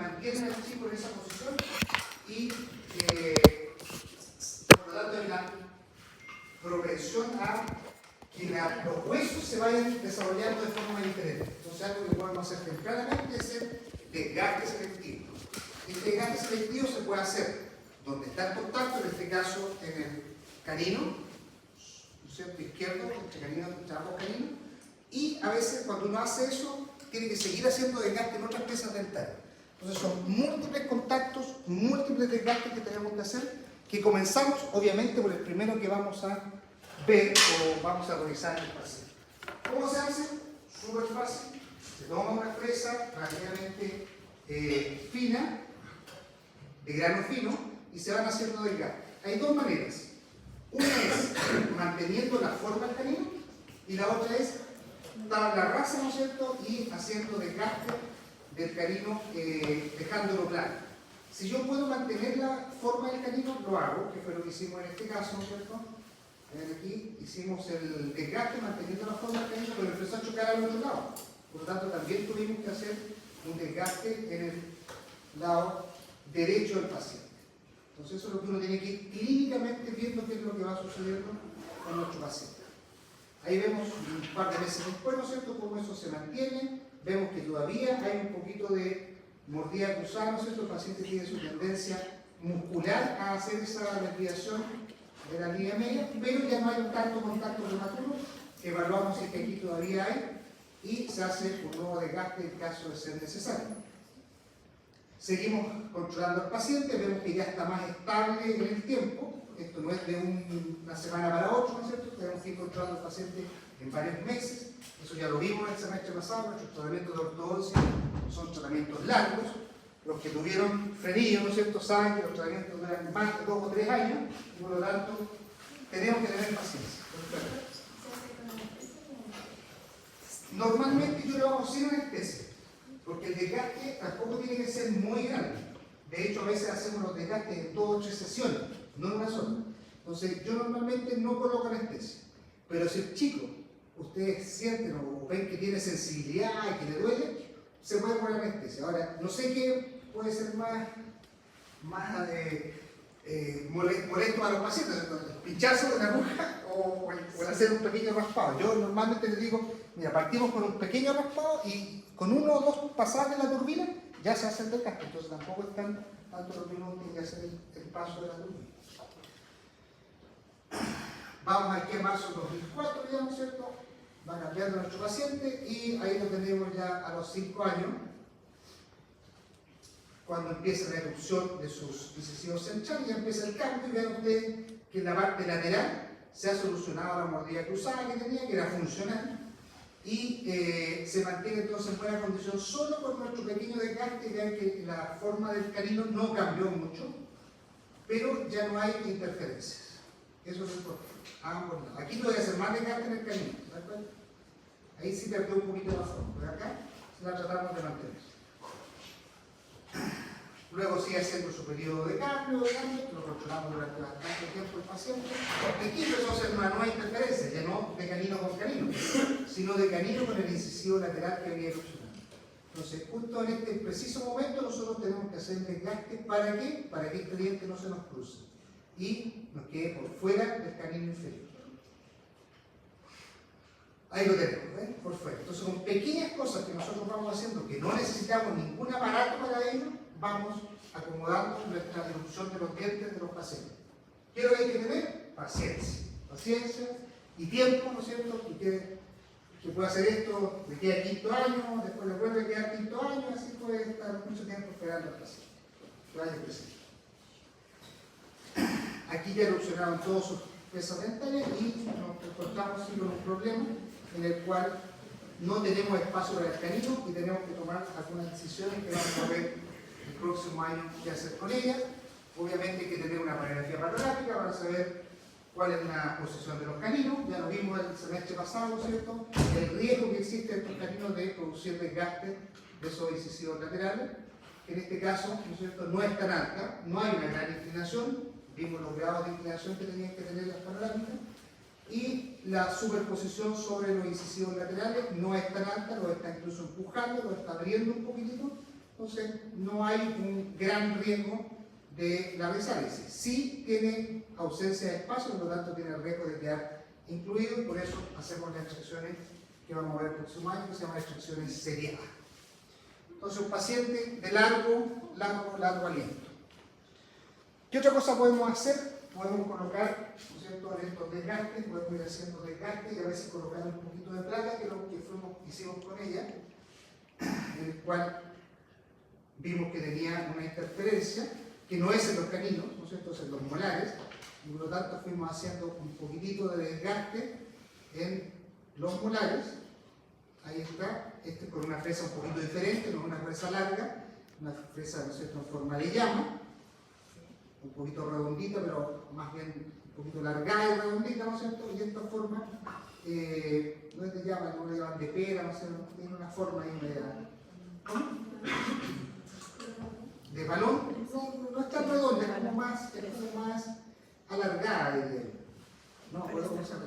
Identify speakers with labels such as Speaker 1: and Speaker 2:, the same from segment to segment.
Speaker 1: mantienen al chico en esa posición y por lo tanto hay una propensión a que los huesos se vayan desarrollando de forma diferente. Entonces algo que podemos hacer tempranamente es el desgaste selectivo. Este desgaste selectivo se puede hacer donde está el contacto, en este caso en el canino, ¿no es cierto?, izquierdo, entre canino y trabajo canino, y a veces cuando uno hace eso tiene que seguir haciendo desgaste en otras piezas dentales. Entonces son múltiples contactos, múltiples desgastes que tenemos que hacer, que comenzamos obviamente por el primero que vamos a ver o vamos a revisar en el paciente. ¿Cómo se hace? Súper fácil. Se toma una fresa relativamente fina, de grano fino, y se van haciendo desgastes. Hay dos maneras. Una es manteniendo la forma del canino y la otra es dar la raza, ¿no es cierto?, y haciendo desgaste del canino, dejándolo plano. Si yo puedo mantener la forma del canino, lo hago, que fue lo que hicimos en este caso, ¿no es cierto? Aquí hicimos el desgaste manteniendo la forma del canino, pero empezó a chocar al otro lado. Por lo tanto, también tuvimos que hacer un desgaste en el lado derecho del paciente. Entonces, eso es lo que uno tiene que ir clínicamente viendo qué es lo que va sucediendo con nuestro paciente. Ahí vemos un par de meses después, ¿no es cierto?, cómo eso se mantiene. Vemos que todavía hay un poquito de mordida cruzada, ¿no es cierto? El paciente tiene su tendencia muscular a hacer esa desviación de la línea media, pero ya no hay un tanto contacto prematuro. Evaluamos si es que aquí todavía hay y se hace un nuevo desgaste en caso de ser necesario. Seguimos controlando al paciente, vemos que ya está más estable en el tiempo. Esto no es de una semana para otra, ¿no es cierto? Tenemos que ir controlando al paciente en varios meses. Eso ya lo vimos el semestre pasado. Nuestros tratamientos de ortodoncia son tratamientos largos. Los que tuvieron frenillo, ¿no es cierto?, saben que los tratamientos duran más de 2 o 3 años y por lo tanto tenemos que tener paciencia. Normalmente yo lo hago sin anestesia, porque el desgaste tampoco tiene que ser muy grande. De hecho, a veces hacemos los desgastes en 2 o 3 sesiones, no en una sola. Entonces, yo normalmente no coloco anestesia. Pero si el chico, ustedes sienten o ven que tiene sensibilidad y que le duele, se puede poner anestesia. Ahora, no sé qué puede ser más molesto a los pacientes, el pinchazo de la aguja o el hacer un pequeño raspado. Yo normalmente les digo, mira, partimos con un pequeño raspado y con 1 o 2 pasadas de la turbina ya se hace el desgaste. Entonces tampoco es tanto lo que uno tiene que hacer el paso de la turbina. Vamos aquí a marzo de 2004, digamos, ¿cierto? Va cambiando nuestro paciente y ahí lo tenemos ya a los 5 años, cuando empieza la erupción de sus incisivos centrales, ya empieza el cambio y vean ustedes que en la parte lateral se ha solucionado la mordida cruzada que tenía, que era funcional, y se mantiene entonces en buena condición solo con nuestro pequeño desgaste. Vean que la forma del canino no cambió mucho, pero ya no hay interferencias. Eso es importante. Aquí no debe hacer más desgaste en el canino, ¿de acuerdo? Ahí sí perdió un poquito la forma, pero acá la tratamos de mantener. Luego sigue haciendo su periodo de cambio, lo controlamos durante bastante tiempo el paciente. Aquí empezó a hacer una nueva interferencia, ya no de canino con canino, sino de canino con el incisivo lateral que había erupcionado. Entonces, justo en este preciso momento nosotros tenemos que hacer el desgaste. ¿Para qué? Para que este diente no se nos cruce y nos quede por fuera del canino inferior. Ahí lo tenemos, ¿ven? Por fuera. Entonces, con pequeñas cosas que nosotros vamos haciendo, que no necesitamos ningún aparato para ello, vamos acomodando nuestra erupción de los dientes de los pacientes. ¿Qué es lo que hay que tener? Paciencia. Paciencia y tiempo, ¿no es cierto? Que puede hacer esto, le queda 5.º año, después le vuelve a quedar 5.º año, así puede estar mucho tiempo esperando al paciente. Vaya presente. Aquí ya erupcionaron todos sus piezas dentales y nos encontramos con un problema en el cual no tenemos espacio para el canino y tenemos que tomar algunas decisiones que vamos a ver el próximo año qué hacer con ellas. Obviamente hay que tener una radiografía panorámica para saber cuál es la posición de los caninos. Ya lo vimos el semestre pasado, ¿no es cierto? El riesgo que existe en estos caninos de producir desgaste de esos incisivos laterales, que en este caso, ¿no es cierto?, no es tan alta, no hay una gran inclinación. Vimos los grados de inclinación que tenían que tener las panorámicas, y la superposición sobre los incisivos laterales no es tan alta, lo está incluso empujando, lo está abriendo un poquitito, entonces no hay un gran riesgo de la resálice. Sí tiene ausencia de espacio, por lo tanto tiene el riesgo de quedar incluido, y por eso hacemos las extracciones que vamos a ver el próximo año, que se llaman extracciones seriadas. Entonces, un paciente de largo aliento. ¿Qué otra cosa podemos hacer? Podemos colocar, ¿no es cierto?, en estos desgastes, podemos ir haciendo desgastes y a veces colocar un poquito de placa, que es lo que hicimos con ella, en el cual vimos que tenía una interferencia, que no es en los caninos, ¿no es cierto?, es en los molares, y por lo tanto fuimos haciendo un poquitito de desgaste en los molares. Ahí está, este con una fresa un poquito diferente, no una fresa larga, una fresa, ¿no es cierto?, en forma de llama, un poquito redondita, pero más bien un poquito largada y redondita, ¿no es cierto?, y de esta forma, no es de llama, no le llaman de pera, no sé, tiene una forma ahí media, de balón, no es tan redonda, es como más alargada, diría yo. No, puedo usar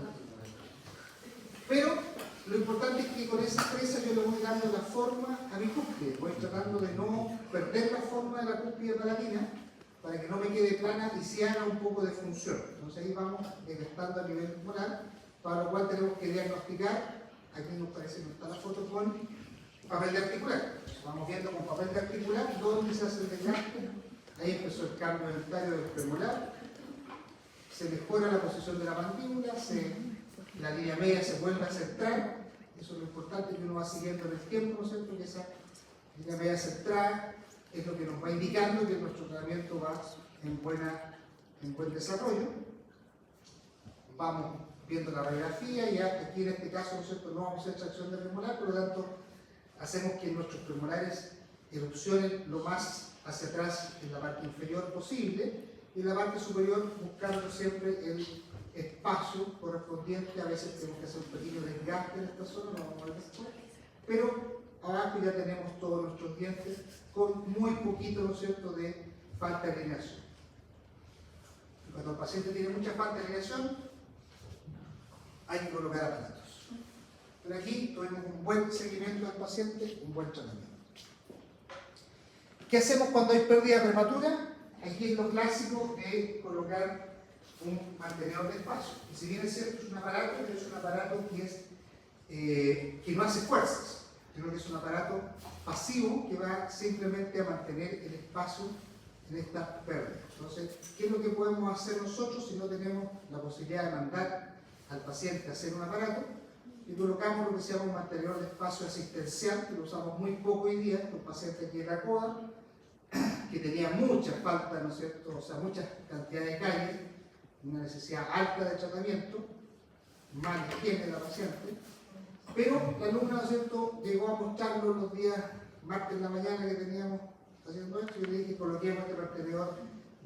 Speaker 1: pero lo importante es que con esa fresa yo le voy dando la forma a mi cúspide, voy tratando de no perder la forma de la cúspide palatina para que no me quede plana y sí haga un poco de función. Entonces ahí vamos desgastando a nivel molar, para lo cual tenemos que diagnosticar, aquí nos parece que no está la foto, con papel de articular. Vamos viendo con papel de articular dónde se hace el desgaste. Ahí empezó el cambio dentario del premolar, se mejora la posición de la mandíbula, la línea media se vuelve a centrar. Eso es lo importante, que uno va siguiendo en el tiempo, ¿no es cierto?, que esa línea media centrada es lo que nos va indicando que nuestro tratamiento va en buen desarrollo. Vamos viendo la radiografía y aquí en este caso, ¿no es cierto?, no vamos a hacer extracción de premolar, por lo tanto hacemos que nuestros premolares erupcionen lo más hacia atrás en la parte inferior posible, y en la parte superior buscando siempre el espacio correspondiente. A veces tenemos que hacer un pequeño desgaste en esta zona, lo vamos a ver después, pero abajo ya tenemos todos nuestros dientes con muy poquito, ¿no es cierto?, de falta de alineación. Cuando el paciente tiene mucha falta de alineación, hay que colocar aparatos. Pero aquí tuvimos un buen seguimiento del paciente, un buen tratamiento. ¿Qué hacemos cuando hay pérdida prematura? Aquí es lo clásico de colocar un mantenedor de espacio. Y si bien es cierto, es un aparato, pero es un aparato que no hace fuerzas. Creo que es un aparato pasivo que va simplemente a mantener el espacio en esta pérdida. Entonces, ¿qué es lo que podemos hacer nosotros si no tenemos la posibilidad de mandar al paciente a hacer un aparato? Y colocamos lo que se llama un mantenedor de espacio asistencial, que lo usamos muy poco hoy día. Un paciente que era COA, que tenía mucha falta, ¿no es cierto?, o sea, mucha cantidad de caries, una necesidad alta de tratamiento, mala higiene de la paciente, pero la alumna, ¿no es cierto?, llegó a mostrarlo los días martes en la mañana que teníamos haciendo esto, y yo le dije que coloquemos este mantenedor,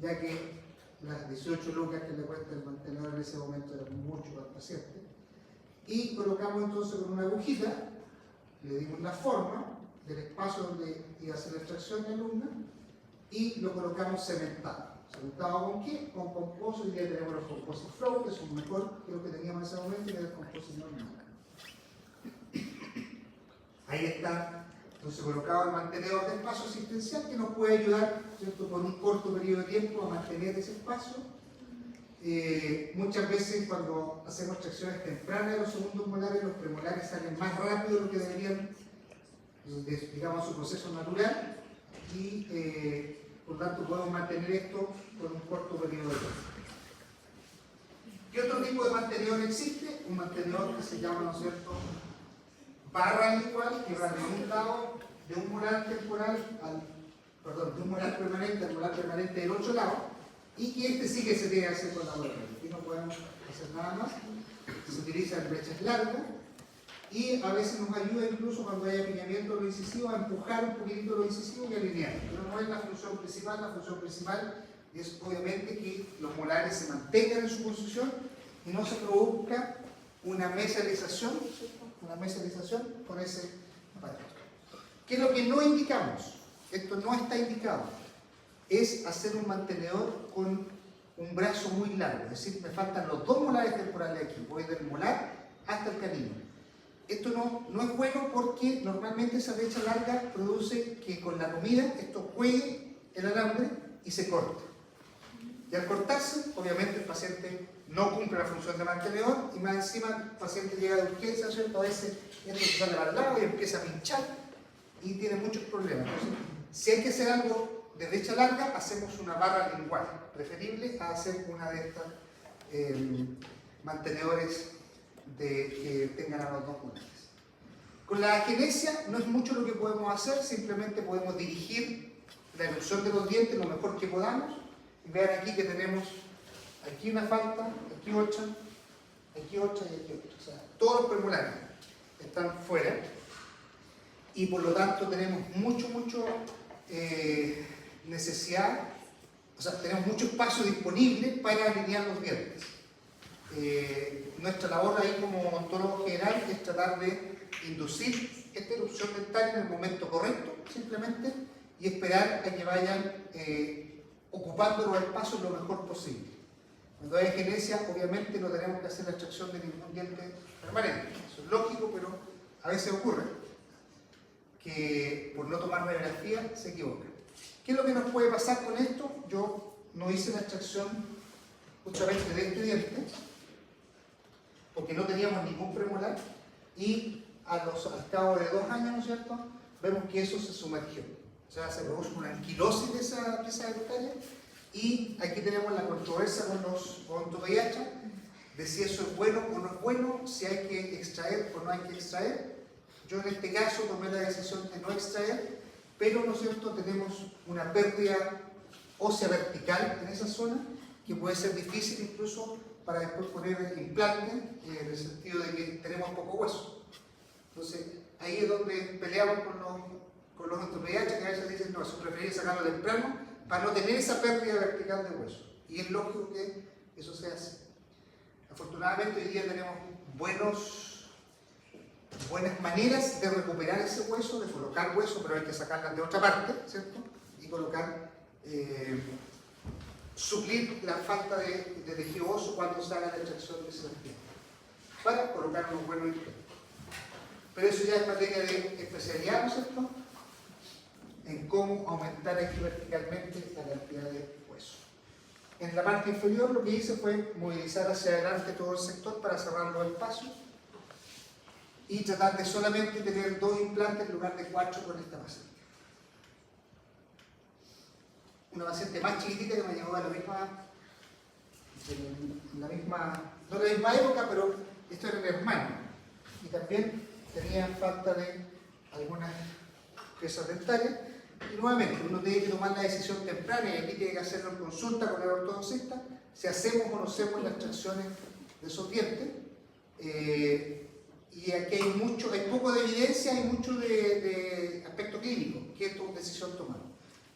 Speaker 1: ya que las 18 lucas que le cuesta el mantenedor en ese momento eran mucho para el paciente, y colocamos entonces con una agujita, le dimos la forma del espacio donde iba a hacer la extracción de la alumna, y lo colocamos cementado. ¿Cementado con qué? Con composite. Hoy día tenemos los composite flow, que son mejor que lo que teníamos en ese momento, que era el composite normal. Ahí está, entonces, colocado el mantenedor de espacio asistencial, que nos puede ayudar, ¿cierto?, por un corto periodo de tiempo a mantener ese espacio. Muchas veces cuando hacemos extracciones tempranas de los segundos molares, los premolares salen más rápido de lo que deberían, digamos, su proceso natural, y por lo tanto podemos mantener esto por un corto periodo de tiempo. ¿Qué otro tipo de mantenedor existe? Un mantenedor que se llama, ¿no es cierto?, barra igual, que va de un lado de un molar temporal de un molar permanente al molar permanente del otro lado, y que este sí que se tiene que hacer con la boca. Aquí no podemos hacer nada más. Se utiliza en brechas largas, y a veces nos ayuda incluso cuando hay apiñamiento de lo incisivo a empujar un poquitito lo incisivo y alinear. Pero no es la función principal. La función principal es obviamente que los molares se mantengan en su posición y no se produzca una mesialización con ese aparato. ¿Qué es lo que no indicamos? Esto no está indicado. Es hacer un mantenedor con un brazo muy largo. Es decir, me faltan los dos molares temporales aquí. Voy del molar hasta el canino. Esto no es bueno porque normalmente esa brecha larga produce que con la comida esto juegue el alambre y se corte. Y al cortarse, obviamente el paciente no cumple la función de mantenedor y más encima el paciente llega de urgencia, ¿cierto? A veces esto se sale para el lado y empieza a pinchar y tiene muchos problemas. Entonces, si hay que hacer algo de brecha larga, hacemos una barra lingual, preferible a hacer una de estas mantenedores que tengan a los dos muelas. Con la agenesia no es mucho lo que podemos hacer, simplemente podemos dirigir la erupción de los dientes lo mejor que podamos. Y vean aquí que tenemos aquí una falta, aquí otra y aquí otra. O sea, todos los premolares están fuera y por lo tanto tenemos mucho necesidad, o sea, tenemos mucho espacio disponible para alinear los dientes. Nuestra labor ahí como odontólogo general es tratar de inducir esta erupción dental en el momento correcto, simplemente, y esperar a que vayan ocupando los espacios lo mejor posible. Cuando hay agenesia, obviamente no tenemos que hacer la extracción de ningún diente permanente. Eso es lógico, pero a veces ocurre que por no tomar radiografía se equivoca. ¿Qué es lo que nos puede pasar con esto? Yo no hice la extracción justamente de este diente porque no teníamos ningún premolar y al cabo de 2 años, ¿no es cierto?, vemos que eso se sumergió. O sea, se produjo una anquilosis de esa pieza dentaria y aquí tenemos la controversia con los odontopediatras de si eso es bueno o no es bueno, si hay que extraer o no hay que extraer. Yo en este caso tomé la decisión de no extraer, pero, ¿no es cierto?, tenemos una pérdida ósea vertical en esa zona que puede ser difícil incluso para después poner implante, en el sentido de que tenemos poco hueso. Entonces, ahí es donde peleamos con los odontopediatras que a veces dicen, no, eso preferiría sacarlo temprano para no tener esa pérdida vertical de hueso. Y es lógico que eso se hace. Afortunadamente hoy día tenemos buenas maneras de recuperar ese hueso, de colocar hueso, pero hay que sacarlas de otra parte, ¿cierto? Y colocar, suplir la falta de tejido óseo cuando se haga la extracción de ese diente, para colocar unos buenos implantes. Pero eso ya es materia de especialidad, ¿no es cierto?, en cómo aumentar aquí verticalmente la cantidad de hueso. En la parte inferior lo que hice fue movilizar hacia adelante todo el sector para cerrar los espacios y tratar de solamente tener 2 implantes en lugar de 4 con esta paciente. Una paciente más chiquitita que me llegó a no la misma época, pero esto era mi hermano. Y también tenía falta de algunas piezas dentarias. Y nuevamente, uno tiene que tomar la decisión temprana y aquí tiene que hacerlo en consulta con el ortodoncista si hacemos o no hacemos las extracciones de esos dientes. Y aquí hay poco de evidencia y mucho de aspecto clínico, que es tu decisión tomada.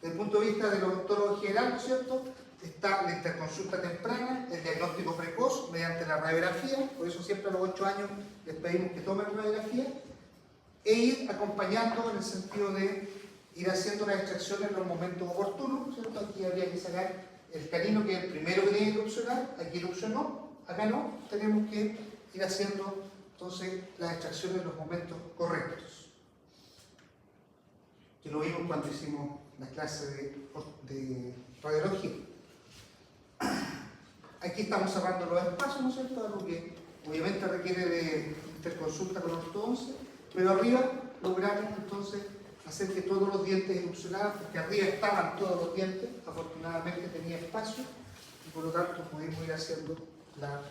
Speaker 1: Desde el punto de vista del odontólogo general, ¿no es cierto?, está la interconsulta temprana, el diagnóstico precoz mediante la radiografía, por eso siempre a los 8 años les pedimos que tomen radiografía, e ir acompañando en el sentido de ir haciendo las extracciones en los momentos oportunos, ¿cierto? Aquí habría que sacar el canino, que es el primero que tiene que erupcionar, aquí erupcionó, acá no, tenemos que ir haciendo entonces las extracciones en los momentos correctos. Que lo vimos cuando hicimos la clase de radiología. Aquí estamos cerrando los espacios, ¿no es cierto?, algo que obviamente requiere de interconsulta con los ortodoncia, pero arriba logramos entonces hacer que todos los dientes erupcionaran, porque arriba estaban todos los dientes, afortunadamente tenía espacio, y por lo tanto pudimos ir haciendo la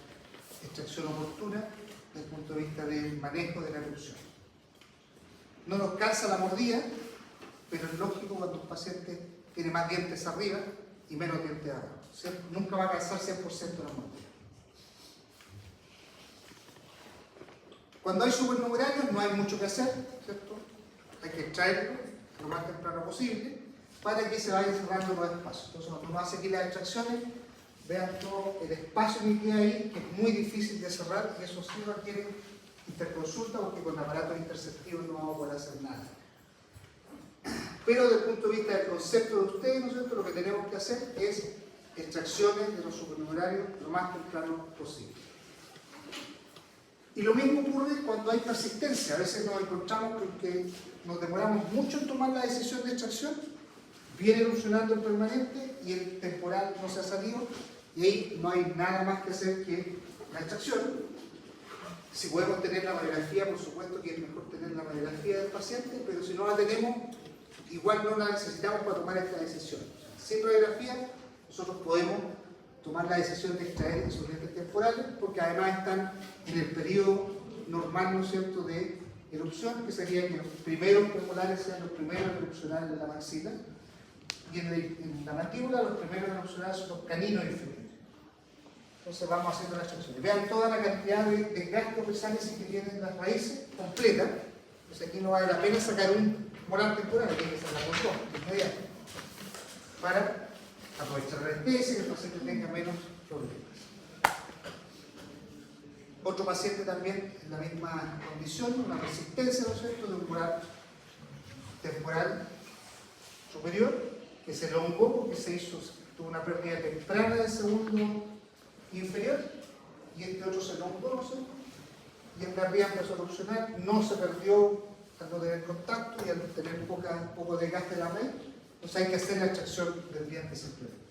Speaker 1: extracción oportuna desde el punto de vista del manejo de la erupción. No nos cansa la mordida, pero es lógico cuando un paciente tiene más dientes arriba y menos dientes abajo. Nunca va a cansar 100% la mordida. Cuando hay supernumerarios no hay mucho que hacer, ¿cierto? Hay que extraerlo lo más temprano posible para que se vayan cerrando los espacios. Entonces, cuando uno hace aquí las extracciones, vean todo el espacio que queda ahí, que es muy difícil de cerrar, y eso sí requiere interconsulta, porque con aparatos interceptivos no vamos a poder hacer nada. Pero desde el punto de vista del concepto de ustedes, ¿no es cierto?, lo que tenemos que hacer es extracciones de los supernumerarios lo más temprano posible. Y lo mismo ocurre cuando hay persistencia. A veces nos encontramos que nos demoramos mucho en tomar la decisión de extracción, viene erupcionando el permanente y el temporal no se ha salido, y ahí no hay nada más que hacer que la extracción. Si podemos tener la radiografía, por supuesto que es mejor tener la radiografía del paciente, pero si no la tenemos, igual no la necesitamos para tomar esta decisión. Sin radiografía, nosotros podemos tomar la decisión de extraer esos dientes temporales, porque además están en el periodo normal, ¿no es cierto?, de erupción, que sería que los primeros premolares sean los primeros en erupcionar en la maxila, y en la mandíbula los primeros en erupcionar son los caninos inferiores. Entonces vamos haciendo las extracciones. Vean toda la cantidad de gastos pesales que tienen las raíces completa. Entonces aquí no vale la pena sacar un molar temporal, hay que sacar los dos, inmediato, para aprovechar la especie y que el paciente tenga menos problemas. Otro paciente también en la misma condición, una resistencia, ¿no es cierto?, de un molar temporal superior, que se elongó porque tuvo una pérdida temprana del segundo inferior, y este otro se elongó, ¿no es cierto?, y el de arriba empezó a erupcionar, no se perdió al no tener contacto y al tener poco desgaste de la raíz. Entonces hay que hacer la extracción del diente simplemente.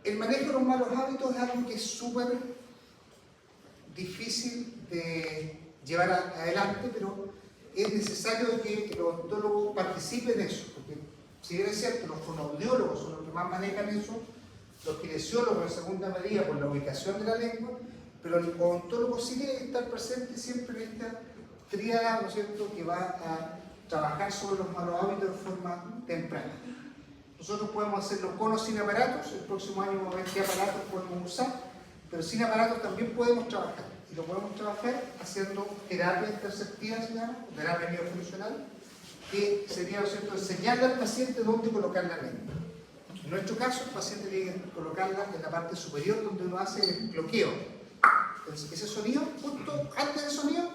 Speaker 1: El manejo de los malos hábitos es algo que es súper difícil de llevar adelante, pero es necesario que el odontólogo participe en eso, porque si bien es cierto, los fonoaudiólogos son los que más manejan eso, los kinesiólogos en segunda medida por la ubicación de la lengua, pero el odontólogo sí tiene que estar presente siempre en esta tríada, ¿no es cierto?, que va a trabajar sobre los malos hábitos de forma temprana. Nosotros podemos hacerlo con o sin aparatos, el próximo año vamos a ver qué aparatos podemos usar, pero sin aparatos también podemos trabajar. Y lo podemos trabajar haciendo terapia interceptiva, se llama, terapia miofuncional, que sería, ¿no es cierto?, enseñarle al paciente dónde colocar la lengua. En nuestro caso, el paciente tiene que colocarla en la parte superior donde uno hace el bloqueo. Entonces, ese sonido, justo antes del sonido,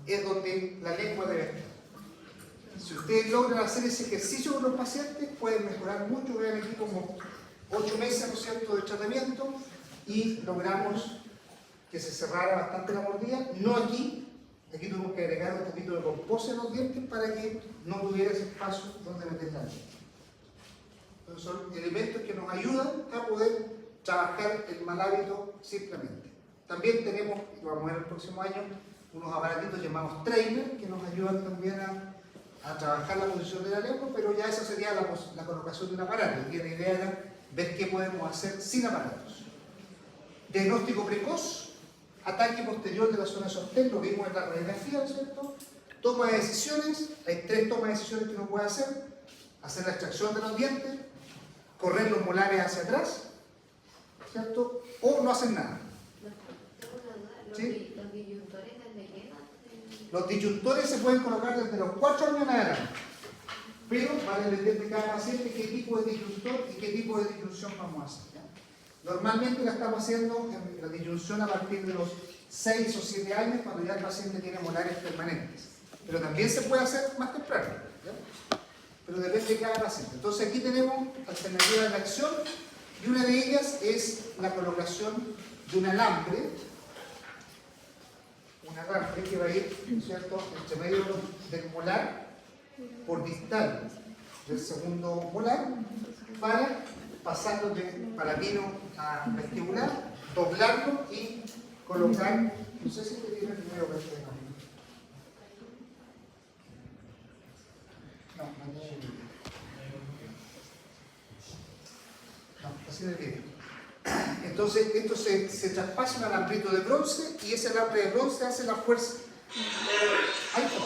Speaker 1: es donde la lengua debe estar. Si ustedes logran hacer ese ejercicio con los pacientes, pueden mejorar mucho. Vean aquí como 8 meses, ¿no es cierto?, de tratamiento, y logramos que se cerrara bastante la mordida. No aquí tuvimos que agregar un poquito de composta en los dientes para que no tuviera ese espacio donde meter la lengua. Entonces son elementos que nos ayudan a poder trabajar el mal hábito simplemente. También tenemos, y vamos a ver el próximo año, unos aparatitos llamados trainer que nos ayudan también a trabajar la posición de la lengua, pero ya esa sería la colocación de un aparato. Aquí la idea era ver qué podemos hacer sin aparatos. Diagnóstico precoz, ataque posterior de la zona de sostén, lo vimos en la radiografía, ¿no es cierto? Toma de decisiones, hay 3 tomas de decisiones que uno puede hacer: hacer la extracción de los dientes, correr los molares hacia atrás, ¿cierto?, o no hacer nada. ¿Sí?
Speaker 2: ¿Los disyuntores desde qué edad?
Speaker 1: Los disyuntores se pueden colocar desde los 4 años en adelante, pero va a depender de cada paciente qué tipo de disyuntor y qué tipo de disyunción vamos a hacer, ¿ya? Normalmente la estamos haciendo en la disyunción a partir de los 6 o 7 años, cuando ya el paciente tiene molares permanentes, pero también se puede hacer más temprano, ¿ya? Pero depende de cada paciente. Entonces aquí tenemos alternativas de acción, y una de ellas es la colocación de un alambre que va a ir, ¿no es cierto?, entre medio del molar por distal del segundo molar, para pasarlo de palatino a vestibular, doblarlo y colocar, no sé si te tiene primero que este, no, así de bien. Entonces, esto se traspasa un alambrito de bronce, y ese alambre de bronce hace la fuerza. Ahí está.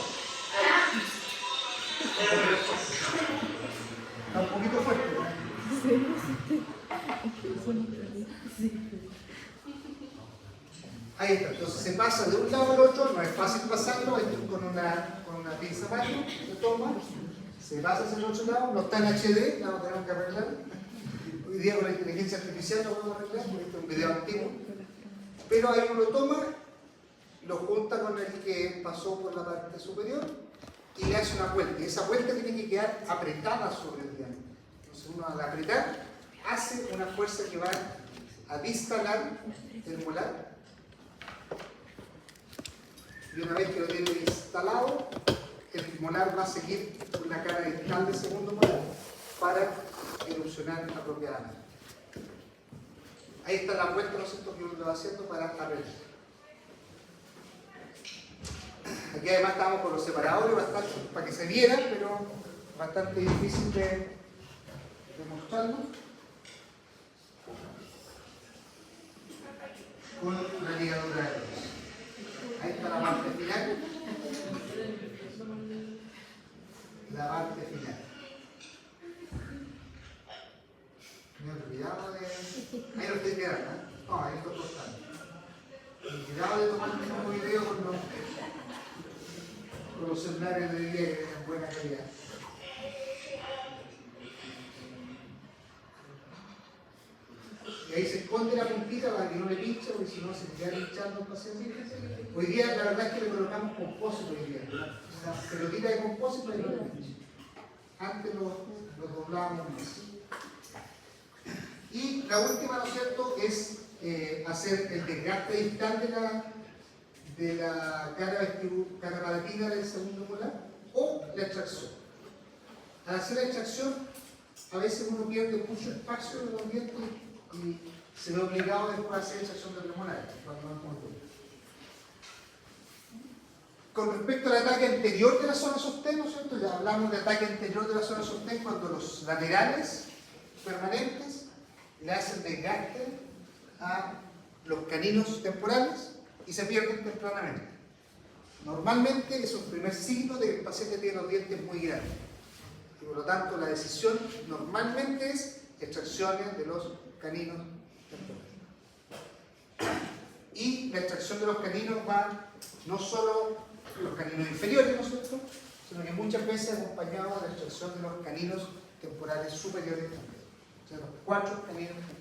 Speaker 1: Está un poquito fuerte, ¿no? Ahí está. Entonces se pasa de un lado al otro, no es fácil pasarlo, esto es con una pinza mano, se toma, se pasa hacia el otro lado, no está en HD, la tenemos que arreglar. Hoy día con la inteligencia artificial lo podemos arreglar, porque esto es un video antiguo. Pero ahí uno lo toma, lo junta con el que pasó por la parte superior y le hace una vuelta. Y esa vuelta tiene que quedar apretada sobre el diente. Entonces uno al apretar hace una fuerza que va a distalar el molar. Y una vez que lo tiene instalado, el molar va a seguir una cara distal del segundo molar para erupcionar apropiadamente. Ahí está la vuelta, ¿no es cierto?, que uno lo va haciendo para aprender. Aquí además estamos con los separadores, bastante, para que se vieran, pero bastante difícil de mostrarlo. Con la ligadura de luz. Ahí está la parte final. La parte final. Me he olvidado de... Ahí lo estoy mirando, ¿eh? No, ahí lo estoy cortando. Me he olvidado de tomar el mismo video con los celulares de día que tienen buena calidad. Y ahí se esconde la puntita para que no le pinche, porque si no se queda pinchando el paciente. Hoy día la verdad es que le colocamos compósito hoy día, una pelotita de compósito y no le pinche. Antes lo doblábamos más. Y la última, ¿no es cierto?, es hacer el desgaste distal de la cara palatina del segundo molar o la extracción. Al hacer la extracción, a veces uno pierde mucho espacio de los dientes y se ve obligado después a hacer extracción de premolares cuando no es muy duro. Con respecto al ataque anterior de la zona sostén, ¿no es cierto? Ya hablamos de ataque anterior de la zona sostén cuando los laterales permanentes le hacen desgaste a los caninos temporales y se pierden tempranamente. Normalmente es un primer signo de que el paciente tiene los dientes muy grandes. Y por lo tanto, la decisión normalmente es extracciones de los caninos temporales. Y la extracción de los caninos va no solo los caninos inferiores, ¿no es cierto?, sino que muchas veces acompañado de la extracción de los caninos temporales superiores también. O sea, los 4 caninos temporales.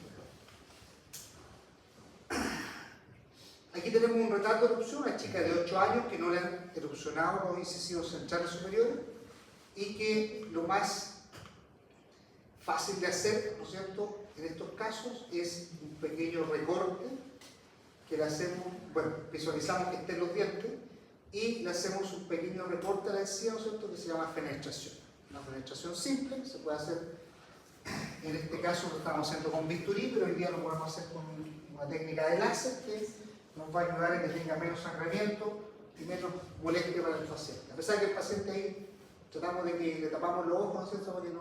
Speaker 1: Aquí tenemos un retrato de erupción, una chica de 8 años que no le han erupcionado los incisivos centrales superiores y que lo más fácil de hacer, ¿no es cierto?, en estos casos es un pequeño recorte que le hacemos, bueno, visualizamos que estén los dientes y le hacemos un pequeño recorte a la encía, ¿no es cierto?, que se llama fenestración. Una fenestración simple, se puede hacer, en este caso lo estamos haciendo con bisturí, pero hoy día lo podemos hacer con una técnica de láser que nos va a ayudar a que tenga menos sangramiento y menos molestia para el paciente. A pesar que el paciente ahí tratamos de que le tapamos los ojos, ¿no es cierto?, para que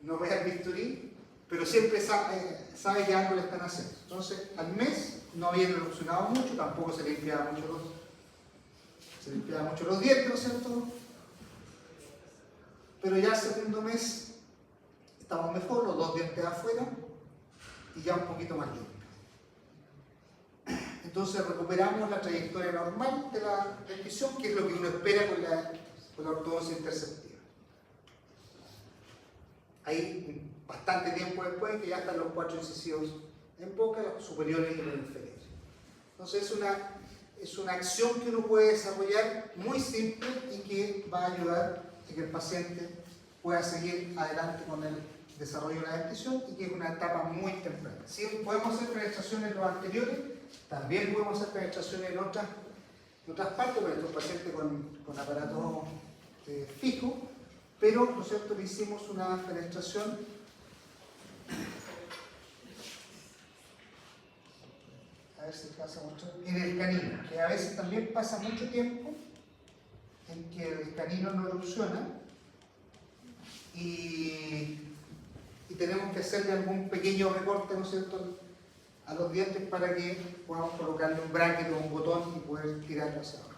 Speaker 1: no vea el bisturí, pero siempre sabe que algo le están haciendo. Entonces, al mes no había erupcionado mucho, tampoco se limpiaba mucho los dientes, ¿no es cierto? Pero ya el segundo mes estamos mejor, los 2 dientes afuera y ya un poquito más limpios. Entonces recuperamos la trayectoria normal de la dentición, que es lo que uno espera con la ortodoncia interceptiva. Ahí, bastante tiempo después, que ya están los 4 incisivos en boca, los superiores y los inferiores. Entonces es una acción que uno puede desarrollar muy simple y que va a ayudar a que el paciente pueda seguir adelante con el desarrollo de la dentición y que es una etapa muy temprana. Si podemos hacer penetraciones en los anteriores, también podemos hacer penetraciones en otras partes, para estos pacientes con aparatos fijos, pero, ¿no es cierto?, le hicimos una penetración a ver si pasa mucho en el canino, que a veces también pasa mucho tiempo en que el canino no erupciona y tenemos que hacerle algún pequeño recorte, ¿no es cierto?, a los dientes para que podamos colocarle un bracket o un botón y poder tirarlo hacia abajo.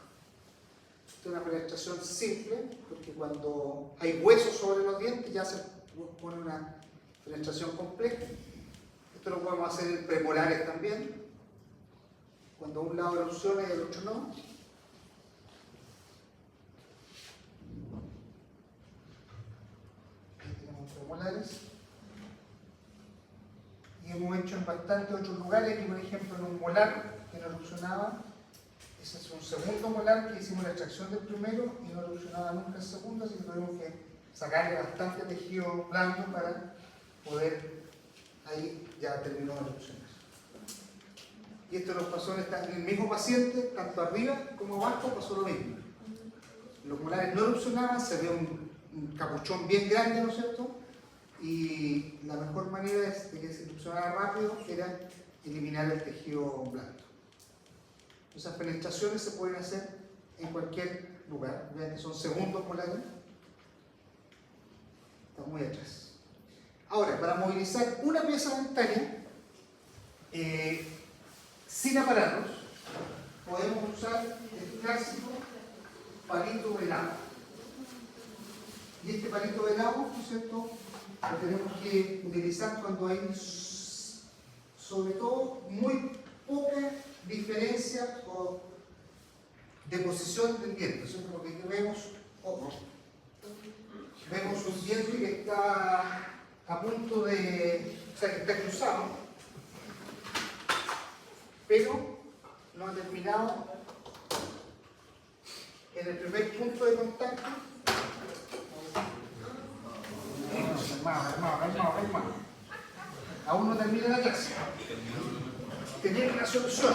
Speaker 1: Esta es una penetración simple, porque cuando hay huesos sobre los dientes ya se pone una penetración compleja. Esto lo podemos hacer en premolares también, cuando un lado erupciona y el otro no. Aquí tenemos premolares. Y hemos hecho en bastantes otros lugares, aquí por ejemplo en un molar que no erupcionaba. Ese es un segundo molar que hicimos la extracción del primero y no erupcionaba nunca el segundo, así que tuvimos que sacarle bastante tejido blando para poder ahí ya terminó de erupcionar. Y esto nos pasó en el mismo paciente, tanto arriba como abajo pasó lo mismo. Los molares no erupcionaban, se veía un capuchón bien grande, ¿no es cierto? Y la mejor manera de que se erupcionara rápido era eliminar el tejido blando. Esas penetraciones se pueden hacer en cualquier lugar. Vean que son segundos molares. Está muy atrás. Ahora, para movilizar una pieza dentaria, sin aparatos, podemos usar el clásico palito velado. Y este palito velado, ¿no es cierto?, lo tenemos que utilizar cuando hay, sobre todo, muy poca diferencia o de posición del diente, ¿cierto? Porque aquí vemos un diente que está a punto de, o sea, que está cruzado, pero no ha terminado en el primer punto de contacto. Hermano. Aún no termina la clase. Tenemos una solución.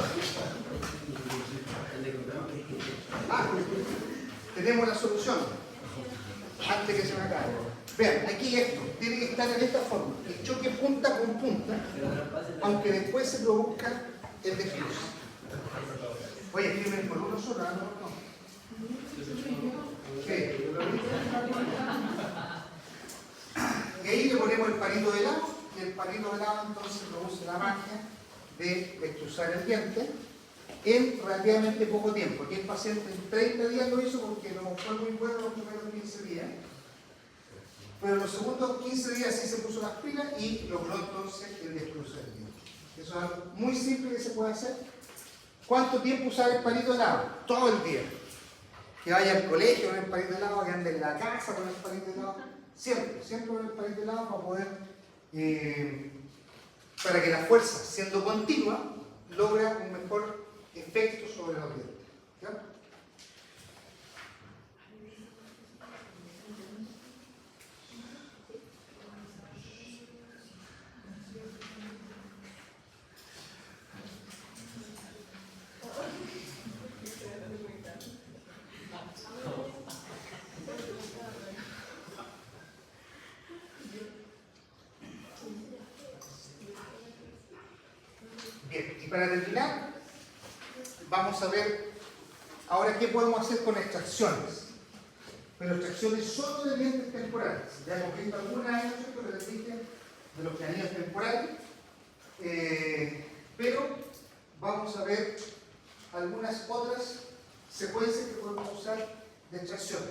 Speaker 1: Tenemos la solución. Antes que se me acabe. Vean, aquí esto tiene que estar en esta forma. El choque punta con punta, aunque después se produzca el desflujo. Oye, escriben por uno solo, ¿no? ¿Qué? Y ahí le ponemos el palito de lado, y el palito de lado entonces produce la magia de extrusar el diente en relativamente poco tiempo. Aquí el paciente en 30 días lo hizo porque no fue muy bueno los primeros 15 días. Pero los segundos 15 días sí se puso las pilas y logró entonces el extrusar el diente. Eso es algo muy simple que se puede hacer. ¿Cuánto tiempo usar el palito de lado? Todo el día. Que vaya al colegio con el palito de lado, que ande en la casa con el palito de lado. Siempre con el palito de lado para poder, para que la fuerza, siendo continua, logra un mejor efecto sobre los dientes. ¿Ya? Bien, y para terminar, vamos a ver ahora qué podemos hacer con extracciones. Pero extracciones solo de dientes temporales. Ya hemos visto algunas, que les dije, de los canines temporales. Pero vamos a ver algunas otras secuencias que podemos usar de extracciones.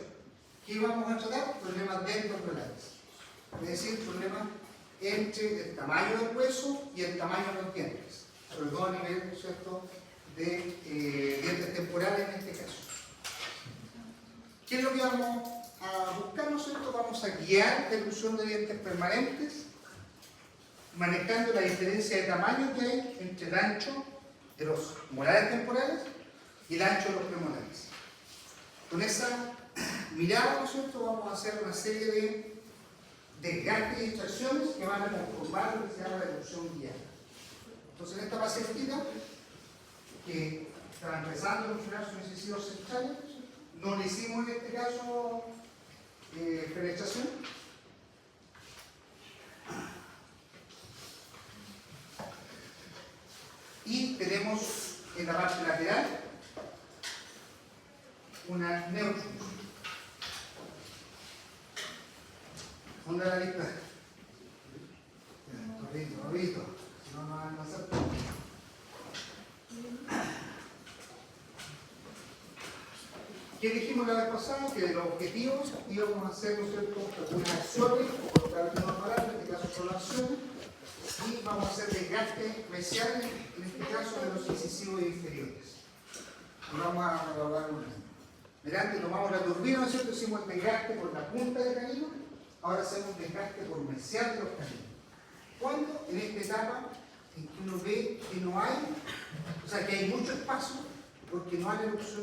Speaker 1: ¿Qué vamos a tratar? Problemas dentoprolares. Es decir, problemas entre el tamaño del hueso y el tamaño de los dientes. Sobre todo a nivel, ¿no es cierto?, de dientes temporales en este caso. ¿Qué es lo que vamos a buscar? ¿No es cierto? Vamos a guiar la elusión de dientes permanentes, manejando la diferencia de tamaño que hay entre el ancho de los molares temporales y el ancho de los premolares. Con esa mirada, ¿no es cierto?, vamos a hacer una serie de desgastes y extracciones que van a conformar lo que se llama la elusión guiada. Entonces, en esta pacientita, que estaba empezando a funcionar sus incisivos centrales, no le hicimos en este caso penetración. Y tenemos en la parte lateral una neotrus. ¿Dónde la lista? Rapidito. No van a hacer. ¿Qué dijimos la vez pasada? Que de los objetivos íbamos a hacer, ¿no es cierto?, algunas acciones, o colocar algunos aparatos, en este caso son acciones, y vamos a hacer desgaste mesial, en este caso de los incisivos inferiores. Y vamos a evaluar un ejemplo. Delante tomamos la turbina, ¿no es cierto?, hicimos el desgaste por la punta del canino, ahora hacemos un desgaste por mesial de los caninos. ¿Cuándo? En esta etapa en que uno ve que no hay, o sea, que hay mucho espacio porque no han erupcionado.